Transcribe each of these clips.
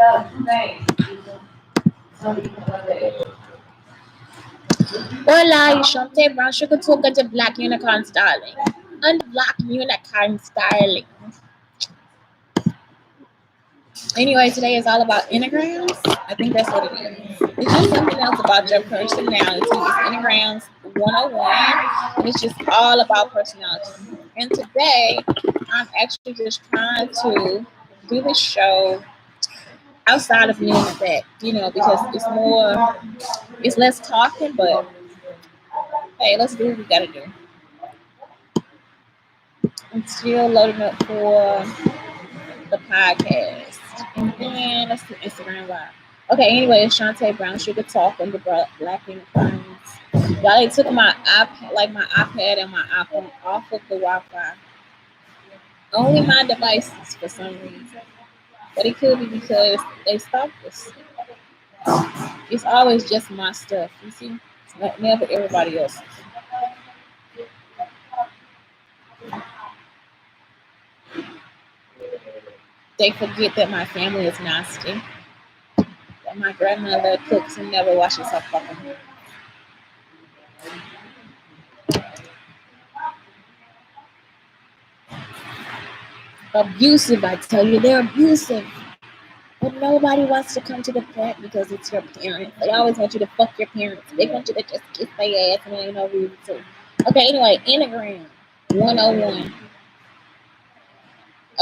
Hola, Shante Brown Sugar Talker to Black Unicorn Starling. Unblock Unicorn Starling. Anyway, today is all about Enneagrams. I think that's what it is. It's just something else about your personality. It's Enneagrams 101, and it's just all about personality. And today, I'm actually just trying to do this show outside of me and that, because it's less talking, but hey, let's do what we gotta do. I'm still loading up for the podcast. And then let's do Instagram Live. Okay, anyway, it's Shantae Brown Sugar Talk on the Black Unicarns. Y'all, they took my iPad and my iPhone off of the Wi-Fi. Only my devices for some reason. But it could be because they stopped this. It's always just my stuff, you see? It's never everybody else's. They forget that my family is nasty. That my grandmother cooks and never washes her fucking hands. Abusive, I tell you, they're abusive. But nobody wants to come to the plant because it's your parents. They always want you to fuck your parents. They want you to just kiss their ass and there ain't no reason to. Okay, anyway, Enneagram 101.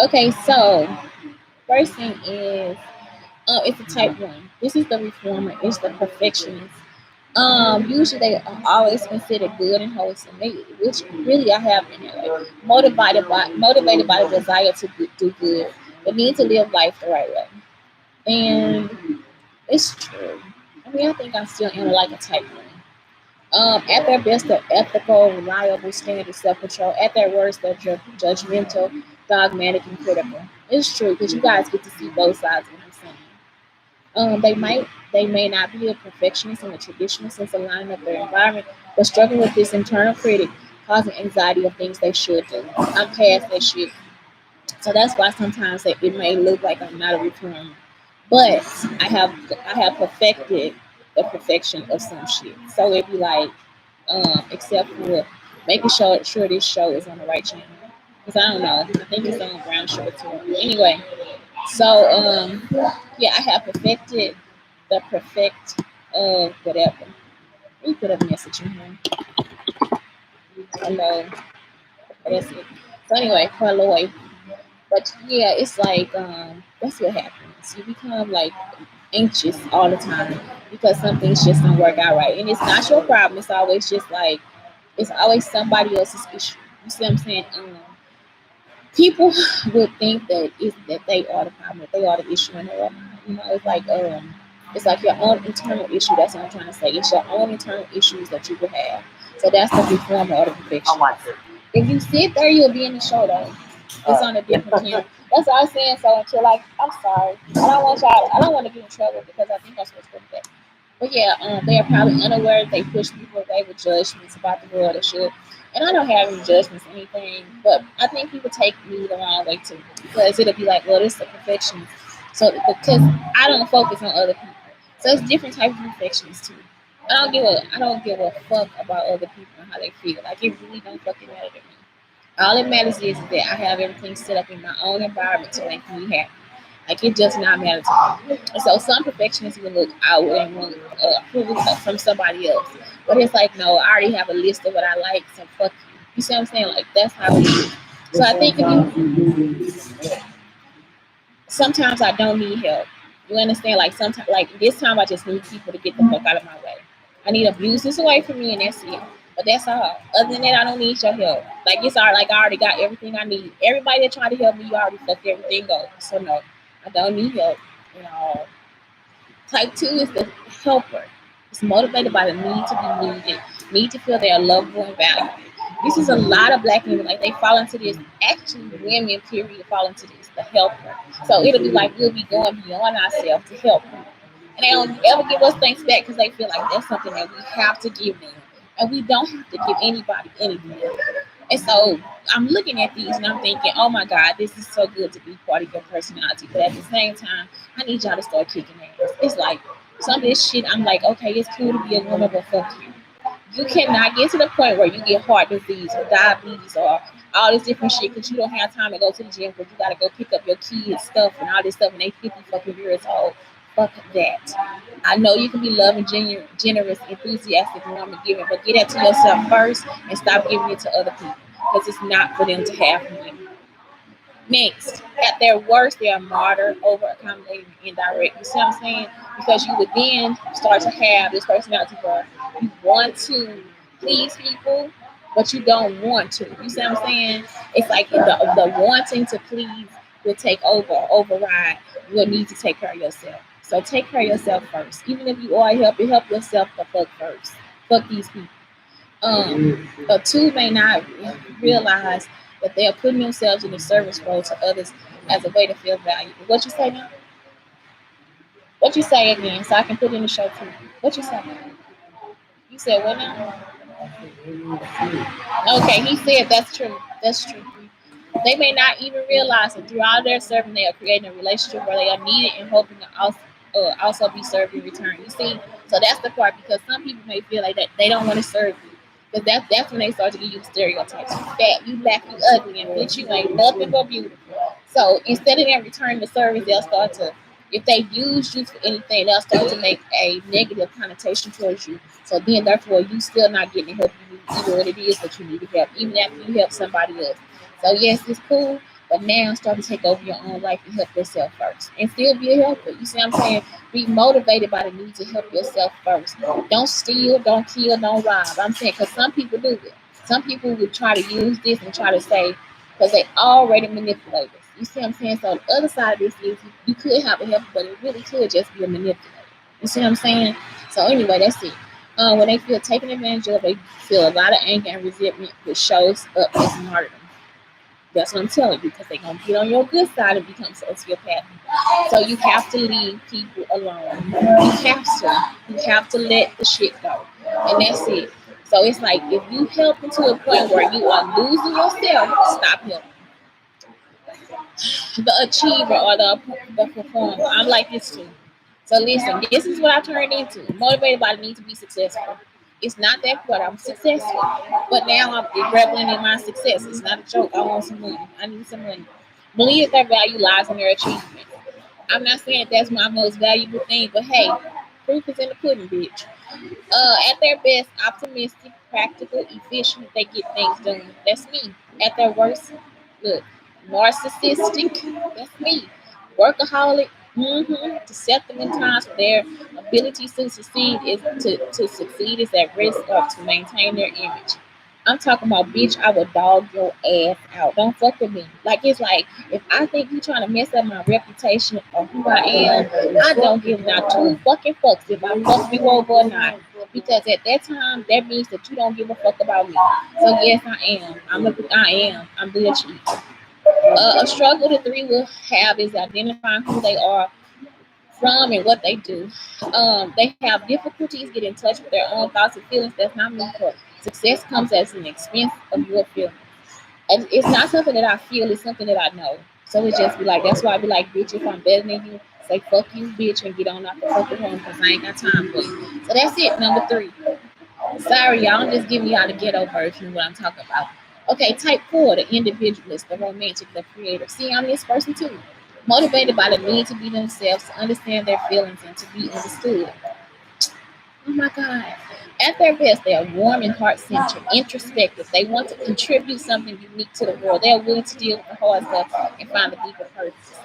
Okay, so first thing is it's a type 1. This is the reformer, it's the perfectionist. Usually they are always considered good and wholesome, which really I have in there. Like, motivated by the desire to do good, the need to live life the right way. And it's true. I mean, I think I'm still in like a type 1. At their best, they're ethical, reliable, standard, self-control. At their worst, they're judgmental, dogmatic, and critical. It's true because you guys get to see both sides of what I'm saying. They may not be a perfectionist in the traditional sense of lining up their environment, but struggle with this internal critic, causing anxiety of things they should do. I'm past that shit. So that's why sometimes it may look like I'm not a reformer. But I have perfected the perfection of some shit. So it'd be like, except for making sure this show is on the right channel. Because I don't know. I think it's on Brown Sugar too. Anyway, so yeah, I have perfected the perfect of whatever. Let me put a message in here. Hello. That's it. So anyway, hello. But yeah, it's like that's what happens. You become like anxious all the time because some things just don't work out right. And it's not your problem. It's always just like it's always somebody else's issue. You see what I'm saying? People would think that they are the problem, that they are the issue in their life. It's like your own internal issue. That's what I'm trying to say. It's your own internal issues that you would have. So that's the reformer or the perfection. If you sit there, you'll be in the show though. It's on a different channel. That's what I'm saying. So until like, I'm sorry, I don't want to get in trouble because I think I'm supposed to put that. But yeah, they are probably unaware. They push people away with judgments about the world and shit. And I don't have any judgments or anything, but I think people take me the wrong way too because it'll be like, well, this is a perfectionist. So because I don't focus on other people, so it's different types of perfectionists too. I don't give a fuck about other people and how they feel. Like it really don't fucking matter to me. All that matters is that I have everything set up in my own environment to make me happy. Like it does not matter to me. And so some perfectionists will look outward and want approval from somebody else. But it's like, no, I already have a list of what I like, so fuck you. You see what I'm saying? Like that's how it is. So I think sometimes I don't need help. You understand? Like sometimes, like this time, I just need people to get the fuck out of my way. I need abusers away from me, and that's it. But that's all. Other than that, I don't need your help. Like it's all like I already got everything I need. Everybody that tried to help me, you already fucked everything up. So no, I don't need help. You know. Type 2 is the helper. It's motivated by the need to be needed, need to feel they are lovable and valued. This is a lot of black women, like they fall into this. Actually, women, period, fall into this, the helper. So it'll be like we'll be going beyond ourselves to help them. And they don't ever give us things back because they feel like that's something that we have to give them. And we don't have to give anybody anything. And so I'm looking at these and I'm thinking, oh my God, this is so good to be part of your personality. But at the same time, I need y'all to start kicking ass. It's like some of this shit, I'm like, okay, it's cool to be a woman, but fuck you. You cannot get to the point where you get heart disease or diabetes or all this different shit because you don't have time to go to the gym because you got to go pick up your kids' stuff and all this stuff and they 50 fucking years old. Fuck that. I know you can be loving, generous, enthusiastic, warm, and giving, but get that to yourself first and stop giving it to other people because it's not for them to have from you. Next, at their worst, they are martyr, over accommodating, indirect. You see what I'm saying? Because you would then start to have this personality where you want to please people, but you don't want to. You see what I'm saying? It's like the wanting to please will take over, override. You'll need to take care of yourself. So take care of yourself first. Even if you are help yourself the fuck first. Fuck these people. But two may not realize that they are putting themselves in a service role to others as a way to feel valuable. What you say now? What you say again, so I can put in the show too. What you say? You said what now? Okay, he said that's true. That's true. They may not even realize that throughout their serving, they are creating a relationship where they are needed and hoping to also be served in return. You see, so that's the part because some people may feel like that they don't want to serve you. Because that's when they start to give you the stereotypes. You fat, you black, you ugly, and bitch, you ain't nothing but beautiful. So instead of them returning the service, they'll start to, if they use you for anything, they'll start to make a negative connotation towards you. So then, therefore, you still not getting the help you need, even when it is that you need to help, even after you help somebody else. So yes, it's cool, but now start to take over your own life and help yourself first, and still be a helper. You see what I'm saying? Be motivated by the need to help yourself first. Don't steal, don't kill, don't rob. I'm saying because some people do it. Some people would try to use this and try to say because they already manipulate us. You see what I'm saying? So the other side of this is you could have a helper, but it really could just be a manipulator. You see what I'm saying? So anyway, that's it. When they feel taken advantage of, they feel a lot of anger and resentment, which shows up as martyrdom. That's what I'm telling you, because they're gonna get on your good side and become sociopathic. So you have to leave people alone. You have to. You have to let the shit go. And that's it. So it's like if you help into a point where you are losing yourself, stop helping. The achiever or the performer. I'm like this too. So listen, this is what I turned into. Motivated by the need to be successful. It's not that what I'm successful, but now I'm reveling in my success. It's not a joke. I want some money. I need some money. Believe that their value lies in their achievement. I'm not saying that that's my most valuable thing, but hey, proof is in the pudding, bitch. At their best, optimistic, practical, efficient, they get things done. That's me. At their worst, look, narcissistic, that's me. Workaholic, deceptive in times for their ability to succeed to succeed is at risk of to maintain their image. I'm talking about bitch, I will dog your ass out. Don't fuck with me. Like it's like if I think you trying to mess up my reputation or who I am, I don't give not two fucking fucks if I fuck you over or not. Because at that time, that means that you don't give a fuck about me. So yes, I am. I am. I'm bullshit. A struggle the three will have is identifying who they are from and what they do. They have difficulties getting in touch with their own thoughts and feelings. That's not me. For success comes as an expense of your feelings. And it's not something that I feel. It's something that I know. So it just be like that's why I be like, bitch, if I'm better than you, say fuck you, bitch, and get on out the fucking home because I ain't got time for you. So that's it. Number three. Sorry, y'all. I'm just giving y'all the ghetto version of what I'm talking about. Okay, type four, the individualist, the romantic, the creator. See, I'm this person too. Motivated by the need to be themselves, to understand their feelings, and to be understood. Oh my God. At their best, they are warm and heart centered, introspective. They want to contribute something unique to the world. They're willing to deal with the hard stuff and find the deeper purpose.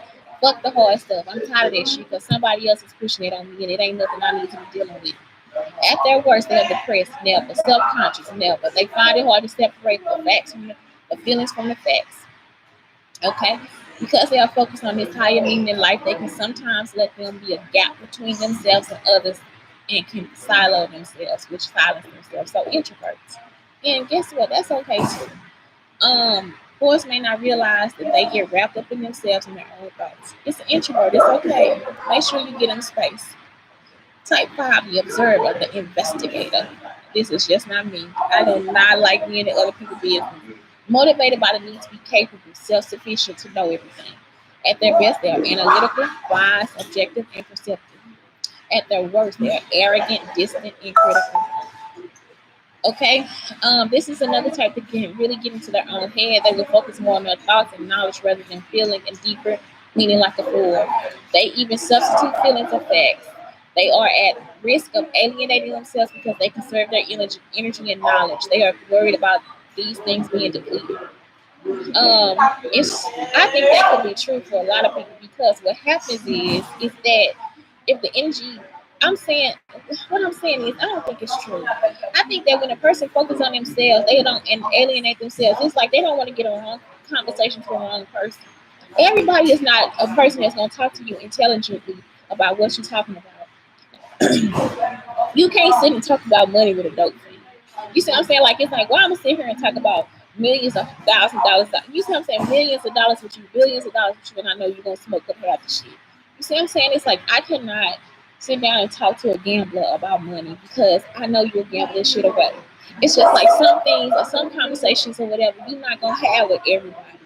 Fuck the hard stuff. I'm tired of that shit because somebody else is pushing it on me and it ain't nothing I need to be dealing with. At their worst, they are depressed, never. Self-conscious, never. They find it hard to separate the facts from the feelings from the facts. Okay? Because they are focused on this higher meaning in life, they can sometimes let them be a gap between themselves and others and can silo themselves, which silence themselves. So introverts. And guess what? That's okay too. Boys may not realize that they get wrapped up in themselves and their own thoughts. It's an introvert. It's okay. Make sure you get them space. Type 5, the observer, the investigator. This is just not me. I do not like me and the other people business. Motivated by the need to be capable, self-sufficient, to know everything. At their best, they are analytical, wise, objective, and perceptive. At their worst, they are arrogant, distant, and critical. Okay, this is another type that can really get into their own head. They will focus more on their thoughts and knowledge rather than feeling and deeper meaning like a fool. They even substitute feelings for facts. They are at risk of alienating themselves because they conserve their energy and knowledge. They are worried about these things being depleted. It's I think that could be true for a lot of people because what happens is that if the energy I'm saying what I'm saying is I don't think it's true. I think that when a person focuses on themselves, they don't and alienate themselves. It's like they don't want to get a wrong conversation to the wrong person. Everybody is not a person that's gonna talk to you intelligently about what you're talking about. You can't sit and talk about money with a dope fiend. You see what I'm saying? Like it's like why I'm gonna sit here and talk about millions of $1,000. You see what I'm saying? Millions of dollars with you, billions of dollars with you, and I know you're gonna smoke up half the shit. You see what I'm saying? It's like I cannot sit down and talk to a gambler about money because I know you'll gamble this shit away. It's just like some things or some conversations or whatever you're not gonna have with everybody.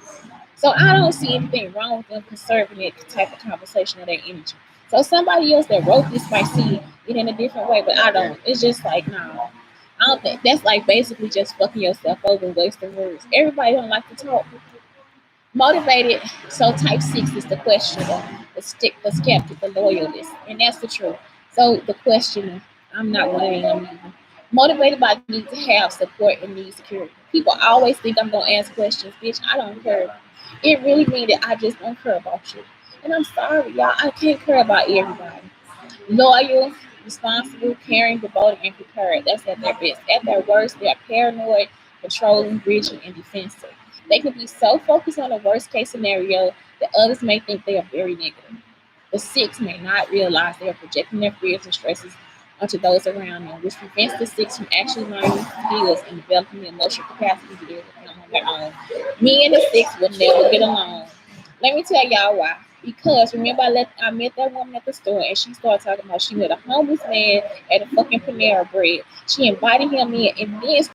So I don't see anything wrong with them conserving that type of conversation or that energy. So somebody else that wrote this might see it in a different way, but I don't. It's just like, no. I don't think that's like basically just fucking yourself over and wasting words. Everybody don't like to talk. Motivated, so type 6 is the questioner, the skeptic, the loyalist, and that's the truth. So the questioner, I'm not one of them either. Motivated by the need to have support and need security. People always think I'm gonna ask questions, bitch. I don't care. It really means that I just don't care about you. And I'm sorry, y'all. I can't care about everybody. Loyal, responsible, caring, devoted, and prepared. That's at their best. At their worst, they are paranoid, controlling, rigid, and defensive. They can be so focused on the worst case scenario that others may think they are very negative. The six may not realize they are projecting their fears and stresses onto those around them, which prevents the six from actually learning skills and developing the emotional capacity to deal with them on their own. Me and the six will never get along. Let me tell y'all why. Because remember, I met that woman at the store and she started talking about she met a homeless man at a fucking Panera Bread. She invited him in and then